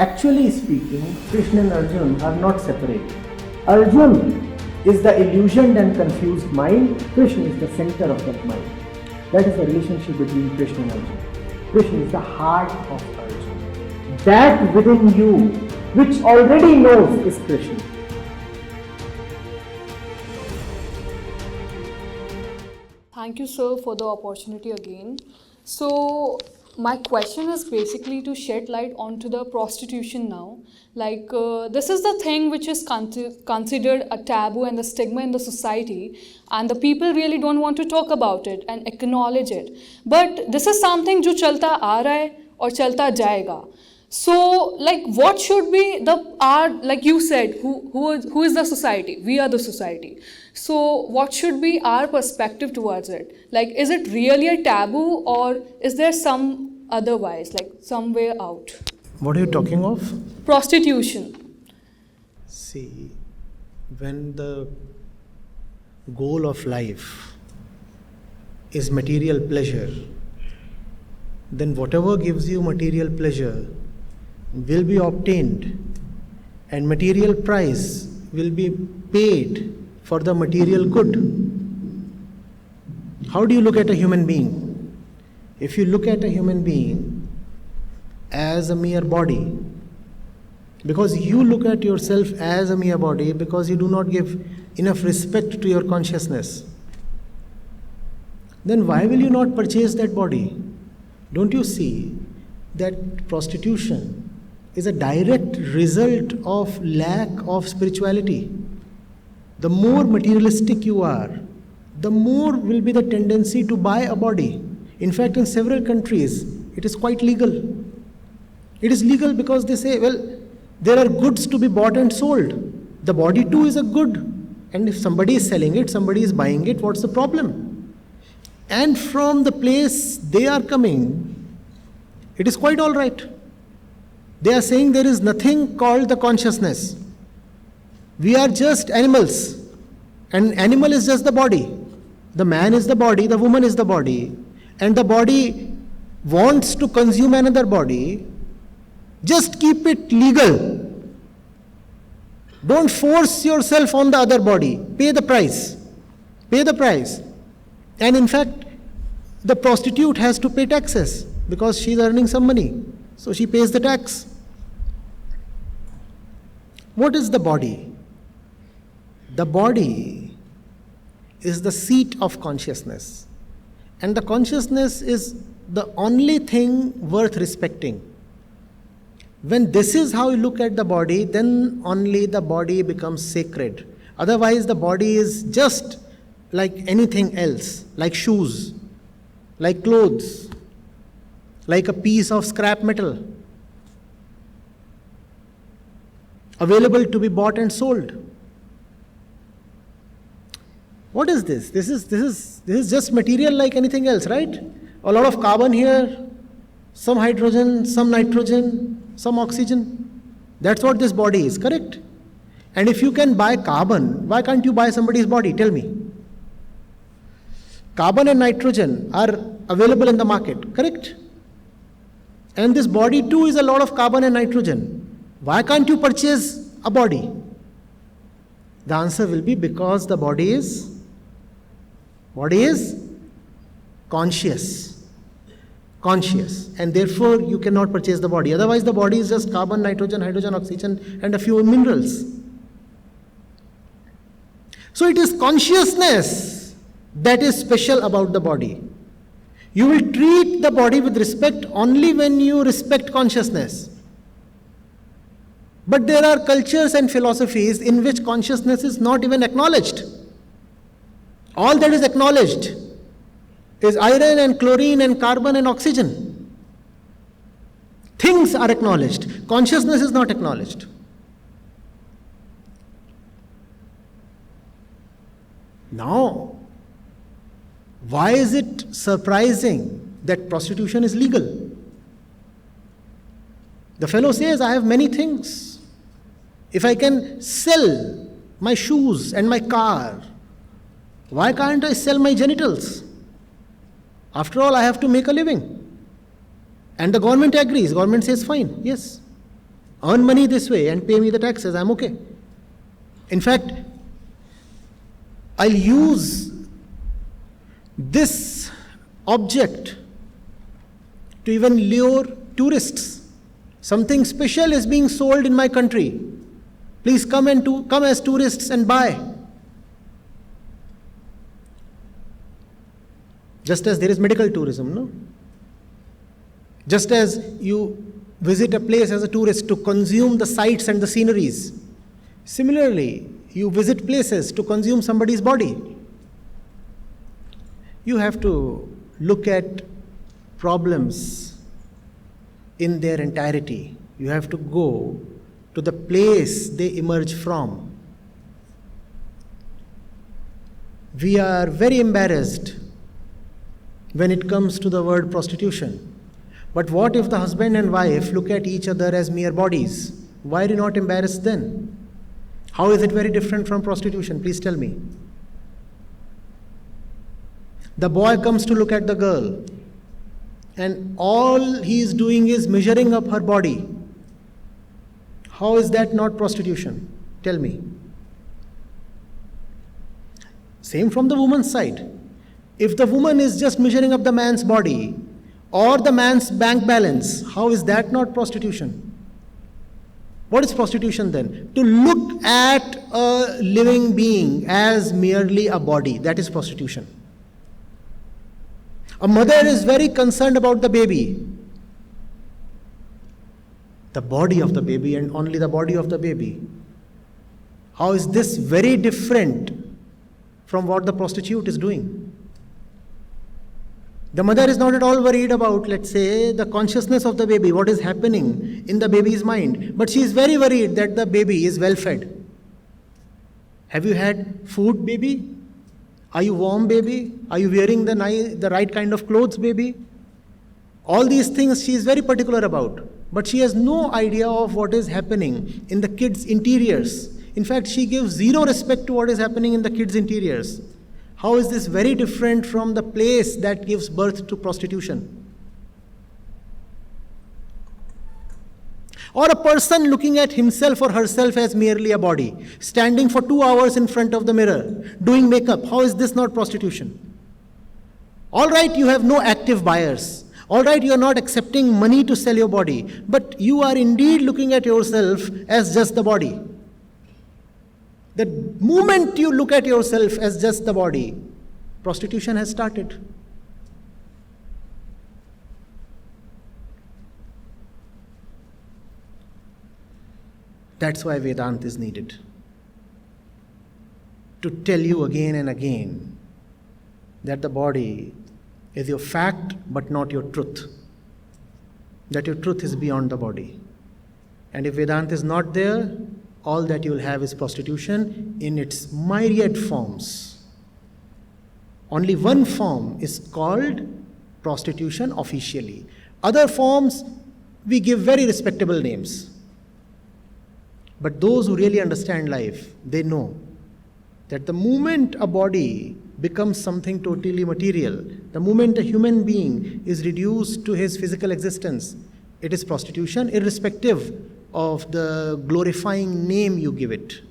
Actually speaking, Krishna and Arjun are not separate. Arjun is the illusioned and confused mind, Krishna is the center of that mind. That is the relationship between Krishna and Arjun. Krishna is the heart of Arjun. That within you, which already knows, is Krishna. Thank you, sir, for the opportunity again. So, my question is basically to shed light onto the prostitution now. This is the thing which is considered a taboo and the stigma in the society, and the people really don't want to talk about it and acknowledge it. But this is something जो चलता आ रहा है और चलता जाएगा. So, what should be the art? Like you said, who is the society? We are the society. So, what should be our perspective towards it? Is it really a taboo, or is there some otherwise, some way out? What are you talking of? Prostitution. See, when the goal of life is material pleasure, then whatever gives you material pleasure will be obtained, and material price will be paid for the material good. How do you look at a human being? If you look at a human being as a mere body, because you look at yourself as a mere body because you do not give enough respect to your consciousness, then why will you not purchase that body? Don't you see that prostitution is a direct result of lack of spirituality? The more materialistic you are, the more will be the tendency to buy a body. In fact, in several countries, it is quite legal. It is legal because they say, well, there are goods to be bought and sold. The body too is a good. And if somebody is selling it, somebody is buying it, what's the problem? And from the place they are coming, it is quite all right. They are saying there is nothing called the consciousness. We are just animals. An animal is just the body. The man is the body, the woman is the body. And the body wants to consume another body. Just keep it legal. Don't force yourself on the other body. Pay the price. Pay the price. And in fact, the prostitute has to pay taxes because she is earning some money. So she pays the tax. What is the body? The body is the seat of consciousness. And the consciousness is the only thing worth respecting. When this is how you look at the body, then only the body becomes sacred. Otherwise, the body is just like anything else, like shoes, like clothes, like a piece of scrap metal, available to be bought and sold. What is this? This is just material like anything else, right? A lot of carbon here, some hydrogen, some nitrogen, some oxygen. That's what this body is, correct? And if you can buy carbon, why can't you buy somebody's body? Tell me. Carbon and nitrogen are available in the market, correct? And this body too is a lot of carbon and nitrogen. Why can't you purchase a body? The answer will be because the body is conscious. And therefore you cannot purchase the body. Otherwise the body is just carbon, nitrogen, hydrogen, oxygen and a few minerals. So it is consciousness that is special about the body. You will treat the body with respect only when you respect consciousness. But there are cultures and philosophies in which consciousness is not even acknowledged. All that is acknowledged is iron and chlorine and carbon and oxygen. Things are acknowledged. Consciousness is not acknowledged. Now, why is it surprising that prostitution is legal? The fellow says, I have many things. If I can sell my shoes and my car, why can't I sell my genitals? After all, I have to make a living. And the government agrees. Government says, fine, yes. Earn money this way and pay me the taxes, I'm okay. In fact, I'll use this object to even lure tourists. Something special is being sold in my country. Please come as tourists and buy. Just as there is medical tourism, no? Just as you visit a place as a tourist to consume the sights and the sceneries, similarly, you visit places to consume somebody's body. You have to look at problems in their entirety. You have to go to the place they emerge from. We are very embarrassed when it comes to the word prostitution. But what if the husband and wife look at each other as mere bodies? Why are you not embarrassed then? How is it very different from prostitution? Please tell me. The boy comes to look at the girl, and all he is doing is measuring up her body. How is that not prostitution? Tell me. Same from the woman's side. If the woman is just measuring up the man's body or the man's bank balance, how is that not prostitution? What is prostitution then? To look at a living being as merely a body, that is prostitution. A mother is very concerned about the baby. The body of the baby and only the body of the baby. How is this very different from what the prostitute is doing? The mother is not at all worried about, let's say, the consciousness of the baby, what is happening in the baby's mind. But she is very worried that the baby is well fed. Have you had food, baby? Are you warm, baby? Are you wearing the right kind of clothes, baby? All these things she is very particular about. But she has no idea of what is happening in the kids' interiors. In fact, she gives zero respect to what is happening in the kids' interiors. How is this very different from the place that gives birth to prostitution? Or a person looking at himself or herself as merely a body, standing for 2 hours in front of the mirror, doing makeup. How is this not prostitution? All right, you have no active buyers. All right, you are not accepting money to sell your body, but you are indeed looking at yourself as just the body. The moment you look at yourself as just the body, prostitution has started. That's why Vedanta is needed. To tell you again and again that the body is your fact but not your truth. That your truth is beyond the body. And if Vedanta is not there, all that you will have is prostitution in its myriad forms. Only one form is called prostitution officially. Other forms, we give very respectable names. But those who really understand life, they know that the moment a body becomes something totally material, the moment a human being is reduced to his physical existence, it is prostitution, irrespective of the glorifying name you give it.